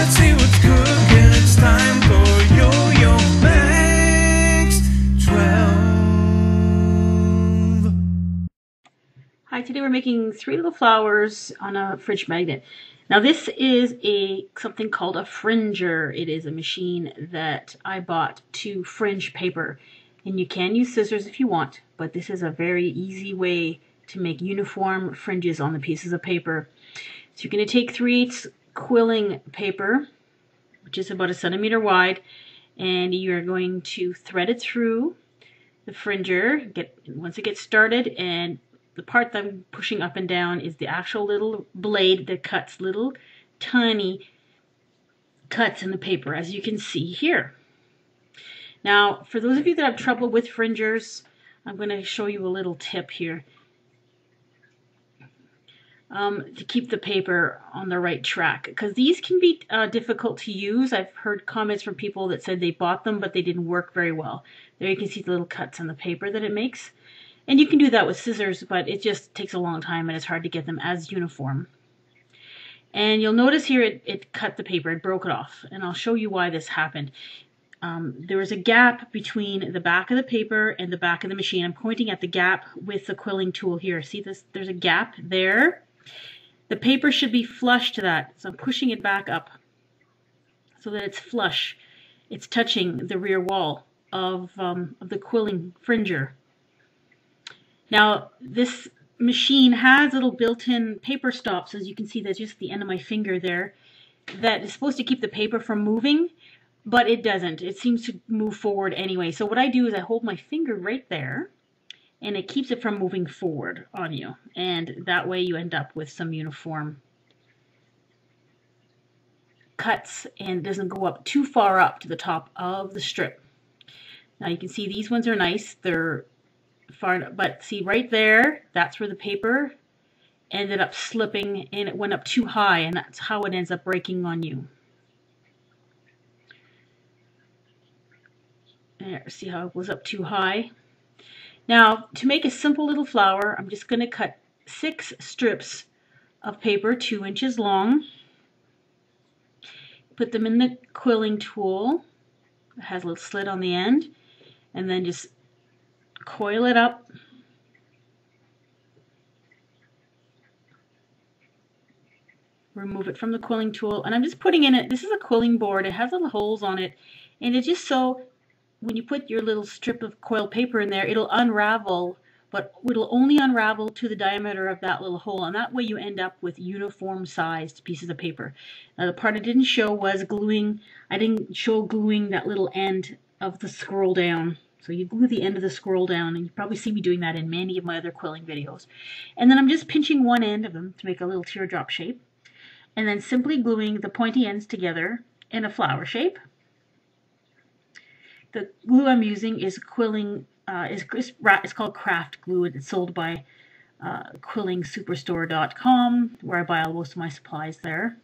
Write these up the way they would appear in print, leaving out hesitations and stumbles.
let's see what's cooking. It's time for Yo-Yo Max 12. Hi, today we're making 3 little flowers on a fridge magnet. Now this is something called a fringer. It is a machine that I bought to fringe paper. And you can use scissors if you want, but this is a very easy way to make uniform fringes on the pieces of paper. So you're going to take 3/8 quilling paper, which is about 1 centimeter wide, and you're going to thread it through the fringer. Once it gets started, and the part that I'm pushing up and down is the actual little blade that cuts little tiny cuts in the paper, as you can see here. Now, for those of you that have trouble with fringers, I'm going to show you a little tip here to keep the paper on the right track, because these can be difficult to use. I've heard comments from people that said they bought them but they didn't work very well. There you can see the little cuts on the paper that it makes. And you can do that with scissors, but it just takes a long time and it's hard to get them as uniform. And you'll notice here it cut the paper, it broke it off. And I'll show you why this happened. There was a gap between the back of the paper and the back of the machine. I'm pointing at the gap with the quilling tool here. See this? There's a gap there. The paper should be flush to that. So I'm pushing it back up so that it's flush. It's touching the rear wall of the quilling fringer. Now, this machine has little built-in paper stops, as you can see. That's just the end of my finger there. That is supposed to keep the paper from moving, but it doesn't. It seems to move forward anyway. So what I do is I hold my finger right there, and it keeps it from moving forward on you. And that way you end up with some uniform cuts, and it doesn't go up too far up to the top of the strip. Now you can see these ones are nice. They're far, but see right there, that's where the paper ended up slipping and it went up too high, and that's how it ends up breaking on you. There, see how it was up too high? Now, to make a simple little flower, I'm just going to cut 6 strips of paper 2 inches long. Put them in the quilling tool. It has a little slit on the end, and then just coil it up. Remove it from the quilling tool, and I'm just putting in it. This is a quilling board. It has little holes on it, and it's just so when you put your little strip of coiled paper in there, it'll unravel, but it'll only unravel to the diameter of that little hole, and that way you end up with uniform sized pieces of paper. Now, the part I didn't show was gluing. I didn't show gluing that little end of the scroll down. So you glue the end of the scroll down, and you probably see me doing that in many of my other quilling videos. And then I'm just pinching one end of them to make a little teardrop shape, and then simply gluing the pointy ends together in a flower shape. The glue I'm using is it's called craft glue. It's sold by quillingsuperstore.com, where I buy most of my supplies there.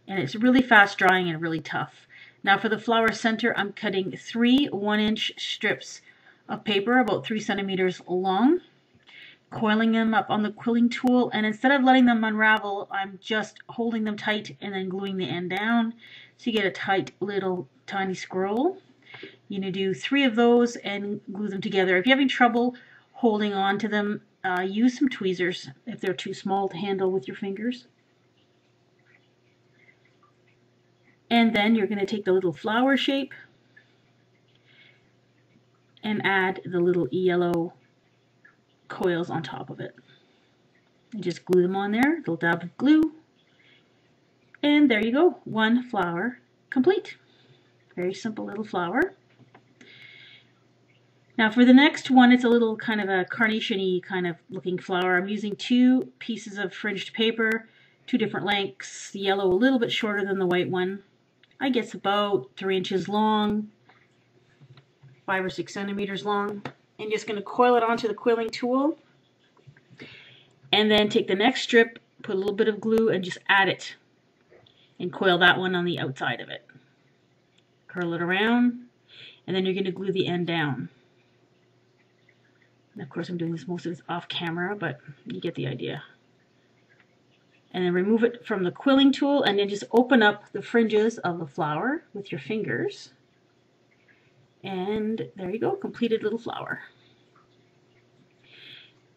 And it's really fast drying and really tough. Now for the flower center, I'm cutting 3 1-inch strips of paper about 3 centimeters long, coiling them up on the quilling tool, and instead of letting them unravel, I'm just holding them tight and then gluing the end down so you get a tight little tiny scroll. You're going to do 3 of those and glue them together. If you're having trouble holding on to them, use some tweezers if they're too small to handle with your fingers. And then you're going to take the little flower shape and add the little yellow coils on top of it. And just glue them on there, a little dab of glue. And there you go, 1 flower complete. Very simple little flower. Now for the next one, it's a little kind of a carnation-y kind of looking flower. I'm using 2 pieces of fringed paper, 2 different lengths, the yellow a little bit shorter than the white one. I guess about 3 inches long, 5 or 6 centimeters long. I'm just going to coil it onto the quilling tool, and then take the next strip, put a little bit of glue, and just add it, and coil that one on the outside of it. Curl it around, and then you're going to glue the end down. And of course, I'm doing this most of this off camera, but you get the idea. And then remove it from the quilling tool, and then just open up the fringes of the flower with your fingers. And there you go, completed little flower.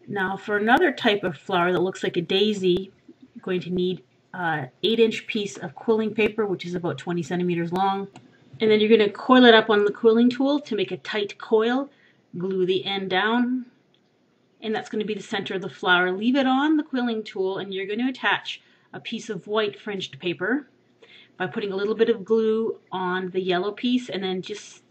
Now for another type of flower that looks like a daisy, you're going to need an 8-inch piece of quilling paper, which is about 20 centimeters long. And then you're going to coil it up on the quilling tool to make a tight coil. Glue the end down, and that's going to be the center of the flower. Leave it on the quilling tool, and you're going to attach a piece of white fringed paper by putting a little bit of glue on the yellow piece, and then just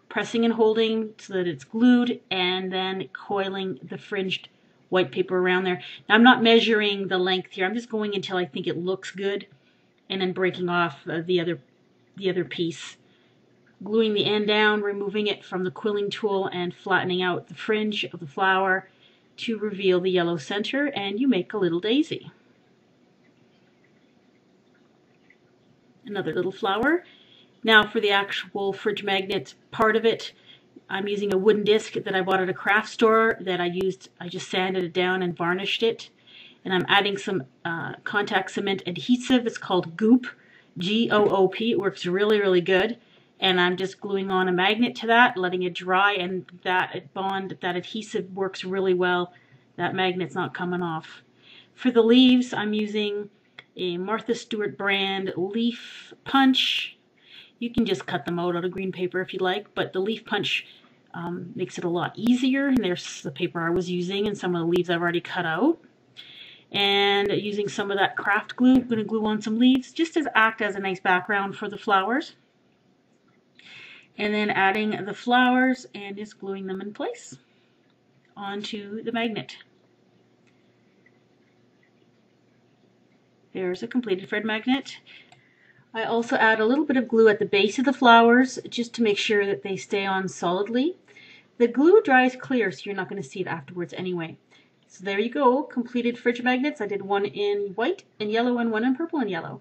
pressing and holding so that it's glued, and then coiling the fringed white paper around there. Now I'm not measuring the length here. I'm just going until I think it looks good, and then breaking off the other piece. Gluing the end down, removing it from the quilling tool, and flattening out the fringe of the flower to reveal the yellow center, and you make a little daisy. Another little flower. Now for the actual fridge magnet part of it, I'm using a wooden disc that I bought at a craft store that I just sanded it down and varnished it. And I'm adding some contact cement adhesive. It's called Goop, G-O-O-P. It works really, really good. And I'm just gluing on a magnet to that, letting it dry, and that adhesive works really well. That magnet's not coming off. For the leaves, I'm using a Martha Stewart brand leaf punch. You can just cut them out of green paper if you like, but the leaf punch makes it a lot easier. And there's the paper I was using, and some of the leaves I've already cut out. And using some of that craft glue, I'm going to glue on some leaves just to act as a nice background for the flowers. And then adding the flowers and just gluing them in place onto the magnet. There's a completed thread magnet. I also add a little bit of glue at the base of the flowers just to make sure that they stay on solidly. The glue dries clear, so you're not going to see it afterwards anyway. So there you go, completed fridge magnets. I did one in white and yellow and one in purple and yellow.